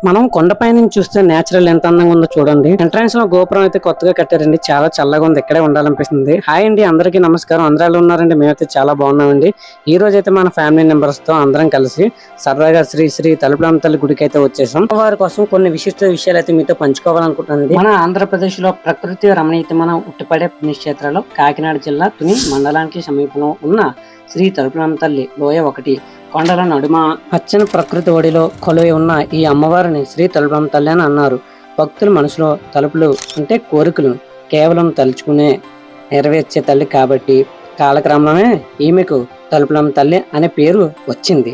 మనం కొండపై నుంచి చూస్తే నేచురల్ ఎంత అందంగా ఉందో చూడండి. ఎంట్రన్స్ లో గోపురం అయితే కొత్తగా కట్టారండి. చాలా చల్లగా ఉంది. ఇక్కడే ఉండాలనిపిస్తుంది. హాయ్ అండి, అందరికీ నమస్కారం. అందరూ ఎలా ఉన్నారండి? మేమైతే చాలా బాగున్నామండి. ఈ రోజు అయితే మన ఫ్యామిలీ మెంబర్స్ తో అందరం కలిసి సరదాగా శ్రీ శ్రీ తలుపులమ్మ తల్లి గుడికి అయితే వచ్చేసాం. వారి కోసం కొన్ని విశిష్ట విషయాలు అయితే మీతో పంచుకోవాలనుకుంటున్నానండి. మన ఆంధ్రప్రదేశ్ లో ప్రకృతి రమణీయతమైన ఉట్టిపడే పుణ్యక్షేత్రాలు కాకినాడ జిల్లా తుని మండలానికి సమీపంలో ఉన్న శ్రీ తలుపులమ్మ తల్లి లోయ 1 కొండల నడుమ పచ్చని ప్రకృతి ఒడిలో కొలువై ఉన్న ఈ అమ్మవారిని శ్రీ తలుపులమ్మ తల్లి అని అన్నారు. భక్తుల మనసులో తలుపులు అంటే కోరికలు కేవలం తలుచుకునే నెరవేర్చే తల్లి కాబట్టి కాలక్రమమే ఈమెకు తలుపులమ్మ తల్లి అనే పేరు వచ్చింది.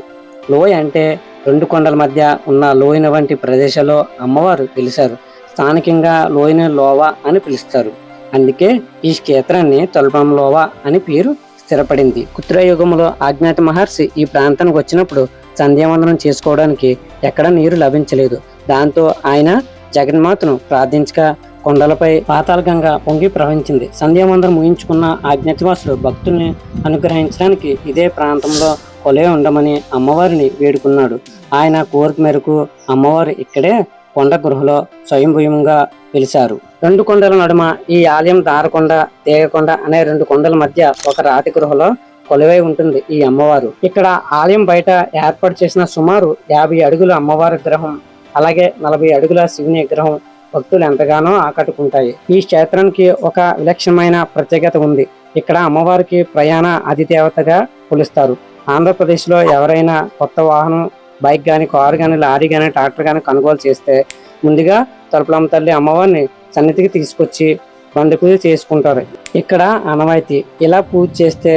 లోయ అంటే 2 కొండల మధ్య ఉన్న లోయన వంటి ప్రదేశాల్లో అమ్మవారు పిలిచారు. స్థానికంగా లోయని లోవా అని పిలుస్తారు. అందుకే ఈ క్షేత్రాన్ని తలుపులమ్మ లోవా అని పేరు స్థిరపడింది. యుగంలో అజ్ఞాత మహర్షి ఈ ప్రాంతానికి వచ్చినప్పుడు సంధ్యావందనం చేసుకోవడానికి ఎక్కడ నీరు లభించలేదు. దాంతో ఆయన జగన్మాతను ప్రార్థించగా కొండలపై పాతాళగంగా పొంగి ప్రవహించింది. సంధ్యావందనం ముగించుకున్న అజ్ఞాతవాసులు భక్తుల్ని అనుగ్రహించడానికి ఇదే ప్రాంతంలో కొలే ఉండమని అమ్మవారిని వేడుకున్నాడు. ఆయన కోరిక మేరకు అమ్మవారు ఇక్కడే కొండ గృహలో స్వయంభూయంగా వెలిశారు. 2 కొండల నడుమ ఈ ఆలయం దారకొండ తేగకొండ అనే 2 కొండల మధ్య ఒక రాతి గృహలో కొలువై ఉంటుంది ఈ అమ్మవారు. ఇక్కడ ఆలయం బయట ఏర్పాటు చేసిన సుమారు 50 అడుగుల అమ్మవారి విగ్రహం, అలాగే 40 అడుగుల శివుని విగ్రహం భక్తులు ఎంతగానో ఆకట్టుకుంటాయి. ఈ క్షేత్రానికి ఒక విలక్షణమైన ప్రత్యేకత ఉంది. ఇక్కడ అమ్మవారికి ప్రయాణ అధిదేవతగా కొలుస్తారు. ఆంధ్రప్రదేశ్ లో ఎవరైనా కొత్త వాహనం, బైక్ గాని, కారు గాని, లారీ గాని, ట్రాక్టర్ గాని కొనుగోలు చేస్తే ముందుగా తలుపులమ్మ తల్లి అమ్మవారిని సన్నిధికి తీసుకొచ్చి బండి పూజ చేసుకుంటారు. ఇక్కడ ఆనవాయితీ. ఇలా పూజ చేస్తే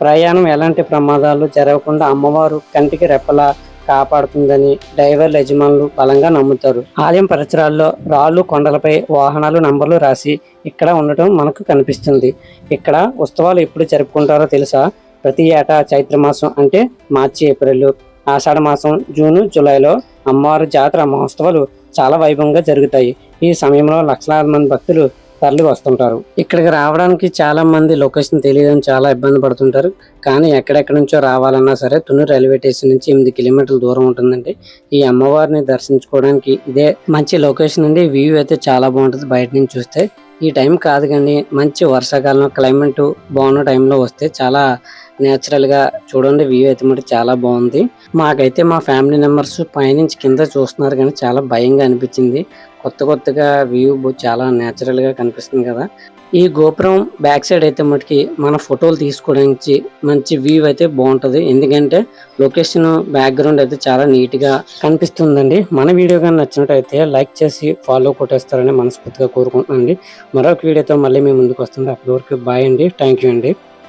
ప్రయాణం ఎలాంటి ప్రమాదాలు జరగకుండా అమ్మవారు కంటికి రెప్పలా కాపాడుతుందని డ్రైవర్ల యజమానులు బలంగా నమ్ముతారు. ఆలయం పరిసరాల్లో రాళ్ళు, కొండలపై వాహనాలు నంబర్లు రాసి ఇక్కడ ఉండటం మనకు కనిపిస్తుంది. ఇక్కడ ఉత్సవాలు ఎప్పుడు జరుపుకుంటారో తెలుసా? ప్రతి ఏటా చైత్రమాసం అంటే మార్చి, ఏప్రిల్, ఆషాఢ మాసం జూను, జూలైలో అమ్మవారి జాతర మహోత్సవాలు చాలా వైభవంగా జరుగుతాయి. ఈ సమయంలో లక్షలాది మంది భక్తులు తరలి వస్తుంటారు. ఇక్కడికి రావడానికి చాలా మంది లొకేషన్ తెలియదని చాలా ఇబ్బంది పడుతుంటారు. కానీ ఎక్కడెక్కడి నుంచో రావాలన్నా సరే తుని రైల్వే స్టేషన్ నుంచి 8 కిలోమీటర్ల దూరం ఉంటుందండి. ఈ అమ్మవారిని దర్శించుకోవడానికి ఇదే మంచి లొకేషన్ అండి. వ్యూ అయితే చాలా బాగుంటుంది బయట నుంచి చూస్తే. ఈ టైం కాదు కానీ మంచి వర్షాకాలంలో క్లైమేట్ బాగున్న టైంలో వస్తే చాలా నేచురల్ గా చూడండి. వ్యూ అయితే మటు చాలా బాగుంది. మాకైతే మా ఫ్యామిలీ మెంబర్స్ పైనుంచి కింద చూస్తున్నారు కానీ చాలా భయంగా అనిపించింది. కొత్తగా వ్యూ చాలా నేచురల్ గా కనిపిస్తుంది కదా. ఈ గోపురం బ్యాక్ సైడ్ అయితే మటుకి మన ఫోటోలు తీసుకోవడానికి మంచి వ్యూ అయితే బాగుంటది. ఎందుకంటే లొకేషన్ బ్యాక్గ్రౌండ్ అయితే చాలా నీట్ గా కనిపిస్తుందండి. మన వీడియో కానీ నచ్చినట్టయితే లైక్ చేసి ఫాలో కొట్టేస్తారని మనస్ఫూర్తిగా కోరుకుంటున్నానండి. మరొక వీడియోతో మళ్ళీ మేము ముందుకు వస్తుంది. అప్పటి వరకు బాయ్ అండి. థ్యాంక్ యూ అండి.